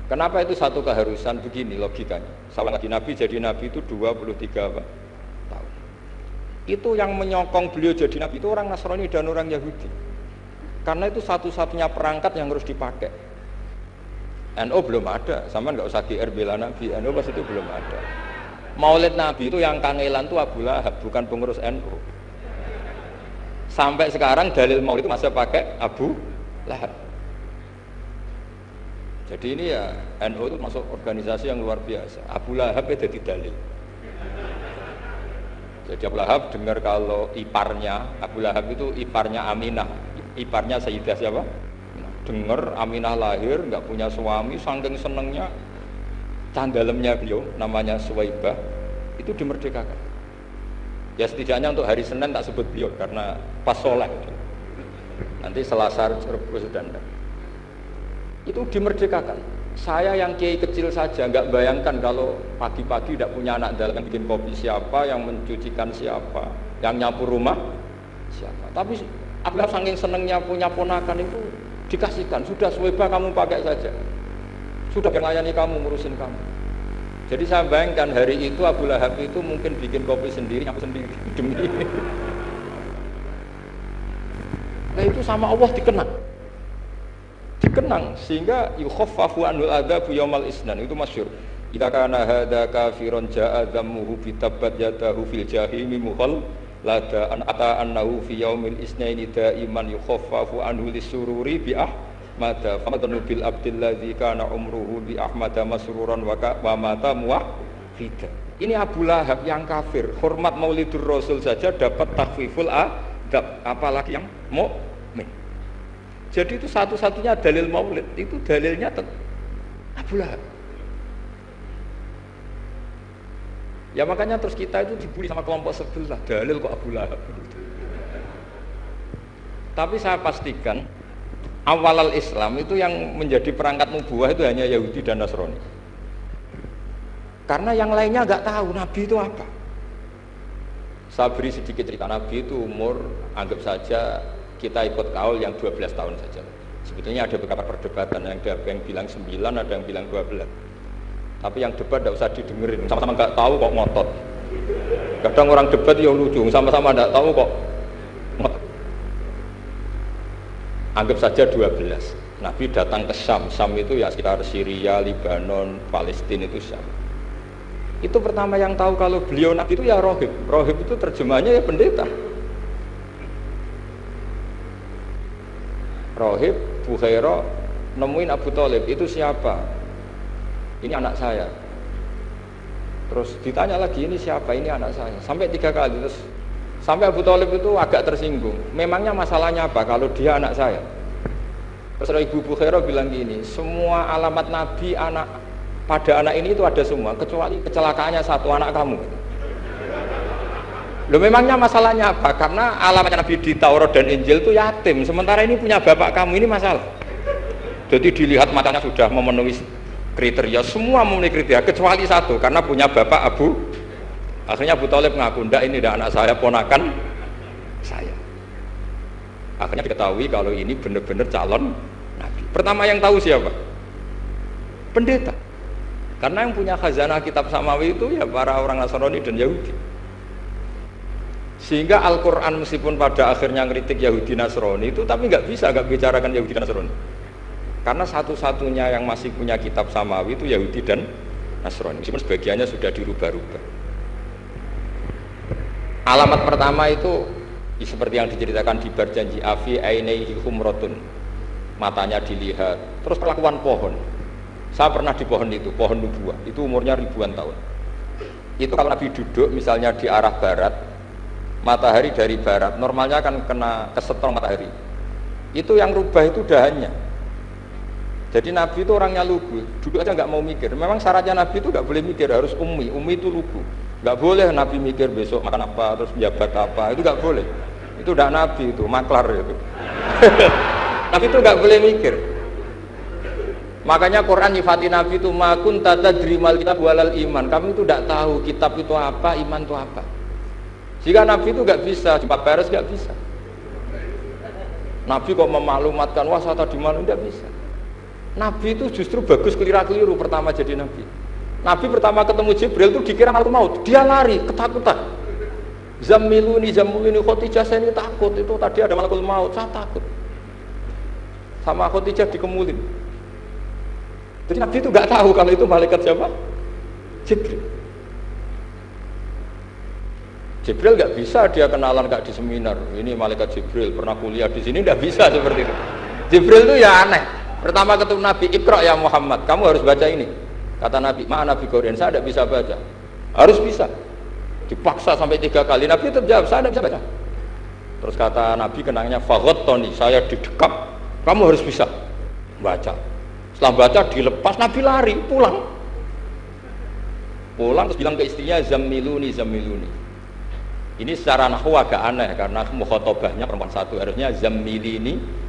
Kenapa itu satu keharusan? Begini logikanya. Salah lagi Nabi jadi Nabi itu 23 apa? Tahun. Itu yang menyokong beliau jadi Nabi itu orang Nasrani dan orang Yahudi. Karena itu satu-satunya perangkat yang harus dipakai. NU belum ada, sama nggak usah GR bela Nabi. NU pas itu belum ada. Maulid Nabi itu yang kangelan itu Abu Lahab, bukan pengurus NU. Sampai sekarang dalil Maulid itu masih pakai Abu Lahab. Jadi ini ya NU itu masuk organisasi yang luar biasa. Abu Lahab itu jadi dalil. Jadi Abu Lahab dengar kalau iparnya, Abu Lahab itu iparnya Aminah, iparnya Sayyidah siapa? Dengar Aminah lahir, nggak punya suami, saking senengnya candalemnya beliau, namanya Suwaibah, itu dimerdekakan. Ya setidaknya untuk hari Senin tak sebut beliau karena pas sholat. Nanti Selasa Rebus dan itu dimerdekakan. Saya yang kiai kecil saja nggak bayangkan kalau pagi-pagi tidak punya anak dalam, yang bikin kopi siapa, yang mencucikan siapa, yang nyapu rumah siapa. Tapi Abu Lahab saking senengnya punya ponakan itu dikasihkan, sudah Suwaibah kamu pakai saja, sudah melayani kamu, ngurusin kamu. Jadi saya bayangkan hari itu Abu Lahab itu mungkin bikin kopi sendiri, nyapu sendiri demi ini. Nah itu sama Allah dikenang sehingga yukhaffafu anhul adzabu yaumal isnan, itu masyhur. Idza kana hadza kafirun ja'a dhammuhu bi tabbat yadahu fil jahimi mukhal lada an ata annahu fi yaumil isnaini daiman yukhaffafu anhu lisururi bi ahmada famadnu bil abdil ladzi kana umruhu bi ahmada masruran wa mata muwahhida. Ini Abu Lahab yang kafir, hormat Maulidur Rasul saja dapat takhfiful adab, apalagi yang mukmin. Jadi itu satu-satunya dalil Maulid, itu dalilnya Abu Lahab. Ya makanya terus kita itu dibully sama kelompok sebelah, dalil kok Abu Lahab. Tapi saya pastikan awal Islam itu yang menjadi perangkat nubuwah itu hanya Yahudi dan Nasrani. Karena yang lainnya nggak tahu Nabi itu apa. Saya beri sedikit cerita. Nabi itu umur, anggap saja kita ikut kaul yang 12 tahun saja. Sebetulnya ada beberapa perdebatan, ada yang bilang 9, ada yang bilang 12. Tapi yang debat tidak usah didengerin, sama-sama nggak tahu kok ngotot. Kadang orang debat ya lucu, sama-sama nggak tahu kok ngotot. Anggap saja 12. Nabi datang ke Syam. Syam itu ya sekitar Syria, Lebanon, Palestina, itu Syam. Itu pertama yang tahu kalau beliau Nabi itu ya rohib. Rohib itu terjemahnya ya pendeta. Rohib, Bukhairah nemuin Abu Thalib, itu siapa? Ini anak saya. Terus ditanya lagi, ini siapa? Ini anak saya. Sampai 3 kali. Terus sampai Abu Thalib itu agak tersinggung. Memangnya masalahnya apa kalau dia anak saya? Terus Ibu Bukhairah bilang gini, semua alamat Nabi pada anak ini itu ada semua, kecuali kecelakaannya satu, anak kamu. Loh memangnya masalahnya apa? Karena alamatnya Nabi di Taurat dan Injil itu yatim, sementara ini punya bapak kamu, ini masalah. Jadi dilihat matanya sudah memenuhi kriteria, semua memenuhi kriteria kecuali satu, karena punya bapak Abu. Akhirnya Abu Thalib ngaku, ndak, ini ndak anak saya, ponakan saya. Akhirnya diketahui kalau ini benar-benar calon Nabi. Pertama yang tahu siapa? Pendeta. Karena yang punya khazanah kitab samawi itu ya para orang Nasrani dan Yahudi. Sehingga Al-Quran meskipun pada akhirnya ngeritik Yahudi Nasrani itu, tapi nggak bicarakan Yahudi dan Nasrani. Karena satu-satunya yang masih punya kitab samawi itu Yahudi dan Nasrani, meskipun sebagiannya sudah dirubah-rubah. Alamat pertama itu seperti yang diceritakan di Barjanji, afi ainaihi humratun, matanya dilihat. Terus perlakuan pohon, saya pernah di pohon itu, pohon nubuah, itu umurnya ribuan tahun. Itu kalau Nabi duduk misalnya di arah barat, matahari dari barat, normalnya kan kena kesetrum matahari. Itu yang rubah itu dahannya. Jadi Nabi itu orangnya lugu, duduk aja nggak mau mikir. Memang syaratnya Nabi itu nggak boleh mikir, harus ummi itu lugu. Nggak boleh Nabi mikir besok makan apa, terus jabat apa, itu nggak boleh. Itu udah Nabi, itu maklar itu. Nabi itu nggak boleh mikir. Makanya Quran nyifati Nabi itu makun tata drimal kitab walal iman. Kamu itu tidak tahu kitab itu apa, iman itu apa. Jika Nabi itu nggak bisa, jumpa pers nggak bisa. Nabi kok memaklumatkan, wah saya tadi malam, nggak bisa. Nabi itu justru bagus keliru pertama jadi Nabi. Nabi pertama ketemu Jibril itu dikira malaikat maut, dia lari ketakutan. Zammiluni Khadijah, saya ini takut, itu tadi ada malaikat maut, saya takut. Sama Khadijah dikemulin. Jadi Nabi itu nggak tahu kalau itu malaikat siapa? Jibril. Jibril nggak bisa dia kenalan kayak di seminar. Ini malaikat Jibril pernah kuliah di sini, nggak bisa seperti itu. Jibril itu ya aneh. Pertama ketemu Nabi, Iqra ya Muhammad, kamu harus baca ini. Kata Nabi, mana Nabi Qur'an, saya tidak bisa baca. Harus bisa. Dipaksa sampai 3 kali, Nabi tetap jawab, saya tidak bisa baca. Terus kata Nabi kenangnya, Tony, saya didekap, kamu harus bisa baca. Setelah baca dilepas, Nabi lari, pulang. Pulang terus bilang ke istrinya, Zammiluni. Ini secara nahwu agak aneh, karena mukhatabahnya perempuan satu, harusnya Zammilini.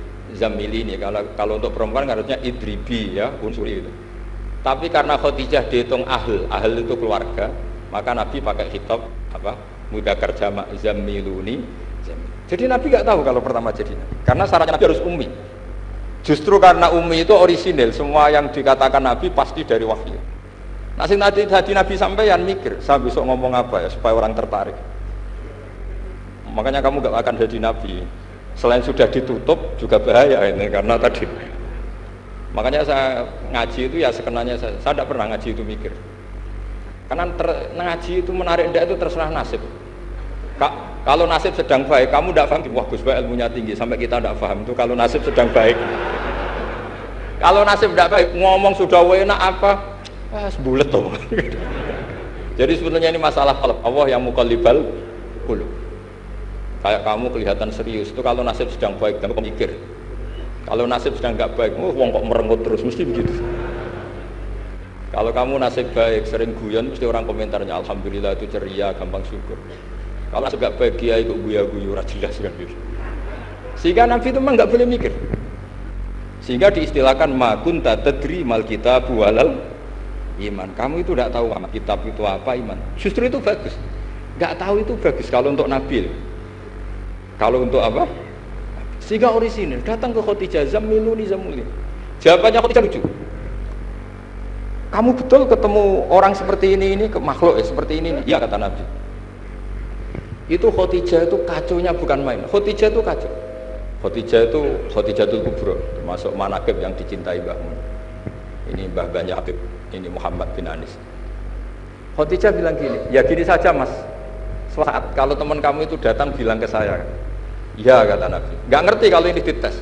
Kalau untuk perempuan harusnya idribi ya, unsuri itu. Tapi karena Khadijah dihitung ahl itu keluarga, maka Nabi pakai khitab mudzakkar jamak zammiluni. Jadi Nabi nggak tahu kalau pertama jadi Nabi, karena syaratnya Nabi harus ummi. Justru karena ummi itu orisinil, semua yang dikatakan Nabi pasti dari wahyu. Nah, sing tadi Nabi sampeyan mikir, saya besok ngomong apa ya supaya orang tertarik. Makanya kamu nggak akan jadi Nabi. Selain sudah ditutup juga bahaya ini, karena tadi. Makanya saya ngaji itu ya sekenanya saya tidak pernah ngaji itu mikir. Karena ngaji itu menarik ndak itu terserah nasib. Kalau nasib sedang baik, kamu tidak paham, wah Gus Baik ilmunya tinggi sampai kita tidak paham itu kalau nasib sedang baik. Kalau nasib tidak baik, ngomong sudah enak apa? Sebulet tuh. Jadi sebetulnya ini masalah Allah yang muqallibal qulub. Kayak kamu kelihatan serius itu kalau nasib sedang baik, kamu mikir. Kalau nasib sedang nggak baik, wong kok merengut terus, mesti begitu. Kalau kamu nasib baik, sering guyon, mesti orang komentarnya alhamdulillah itu ceria, gampang syukur. Kalau nasib nggak baik, kiai kok guyu-guyu, jelas kan gitu. Sehingga Nabi itu memang nggak boleh mikir. Sehingga diistilahkan ma kunta tadri mal kitabu walal iman. Kamu itu tidak tahu sama kitab itu apa, iman. Justru itu bagus. Nggak tahu itu bagus kalau untuk Nabi. Kalau untuk apa? Sehingga orisinil datang ke Khadijah, Zammiluni. Jawabannya Khadijah lucu. Kamu betul ketemu orang seperti ini ke makhluk seperti ini? Iya kata Nabi. Itu Khadijah itu kacaunya bukan main. Khadijah itu kacau. Khadijatul Kubra, termasuk manaqib yang dicintai Mbahmu. Ini Mbah Banyak Habib, ini Muhammad bin Anis. Khadijah bilang gini, ya gini saja mas. Saat kalau teman kamu itu datang bilang ke saya. Ya kata Nabi, nggak ngerti kalau ini dites.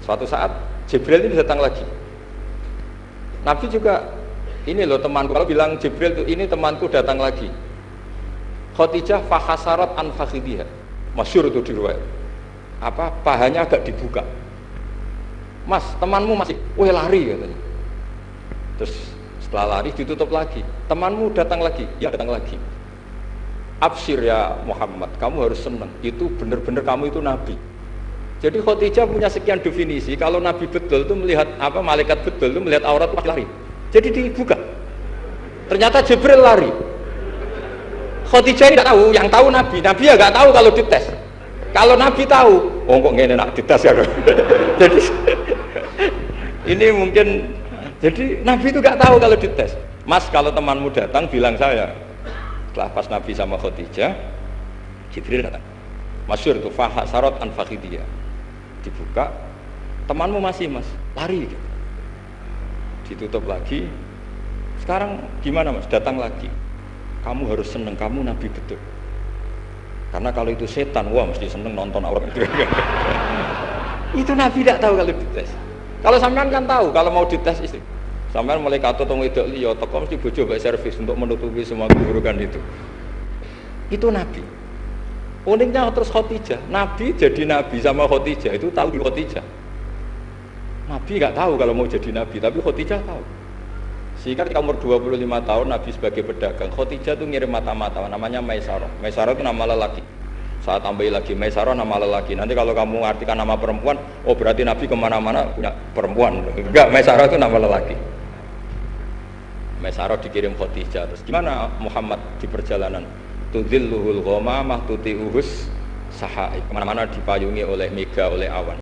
Suatu saat Jibril ini datang lagi. Nabi juga, ini loh temanku. Kalau bilang Jibril itu ini temanku datang lagi. Khadijah fahasarat an fakhidhiha. Masyhur itu di riwayat. Apa pahanya agak dibuka. Mas, temanmu masih, lari katanya. Terus setelah lari ditutup lagi. Temanmu datang lagi, ya datang lagi. Absyir ya Muhammad, kamu harus senang. Itu benar-benar kamu itu Nabi. Jadi Khadijah punya sekian definisi. Kalau Nabi betul itu melihat apa, malaikat betul itu melihat aurat itu lari. Jadi dibuka. Ternyata Jibril lari. Khadijah ini tidak tahu. Yang tahu Nabi. Nabi ya nggak tahu kalau dites. Kalau Nabi tahu, kok ngene nak dites ya. Jadi ini mungkin. Jadi Nabi itu nggak tahu kalau dites. Mas, kalau temanmu datang bilang saya. Setelah pas Nabi sama Khadijah, Jibril datang. Masyhur itu fahasarat an fakhidiyah. Dibuka, temanmu masih mas, lari. Ditutup lagi. Sekarang gimana mas? Datang lagi. Kamu harus seneng, kamu Nabi betul. Karena kalau itu setan, wah mesti seneng nonton aurat itu. Itu Nabi tidak tahu kalau dites. Kalau sampean kan tahu kalau mau dites istri. Sampai mulai kata tong wedok liya teko mesti bojo mbek servis untuk menutupi semua keburukan itu. Itu Nabi. Uniknya terus Khadijah, Nabi jadi Nabi sama Khadijah itu tahu di Khadijah. Nabi enggak tahu kalau mau jadi Nabi, tapi Khadijah tahu. Sehingga ketika umur 25 tahun Nabi sebagai pedagang, Khadijah itu ngirim mata-mata namanya Maisarah. Maisarah itu nama lelaki. Saya tambahin lagi, Maisarah nama lelaki. Nanti kalau kamu artikan nama perempuan, oh berarti Nabi kemana-mana punya perempuan. Enggak, Maisarah itu nama lelaki. Maisarah dikirim Khadijah. Terus gimana Muhammad di perjalanan? Tudzilluhul ghamamah tuti'uhus sahaib. Kemana-mana dipayungi oleh mega, oleh awan.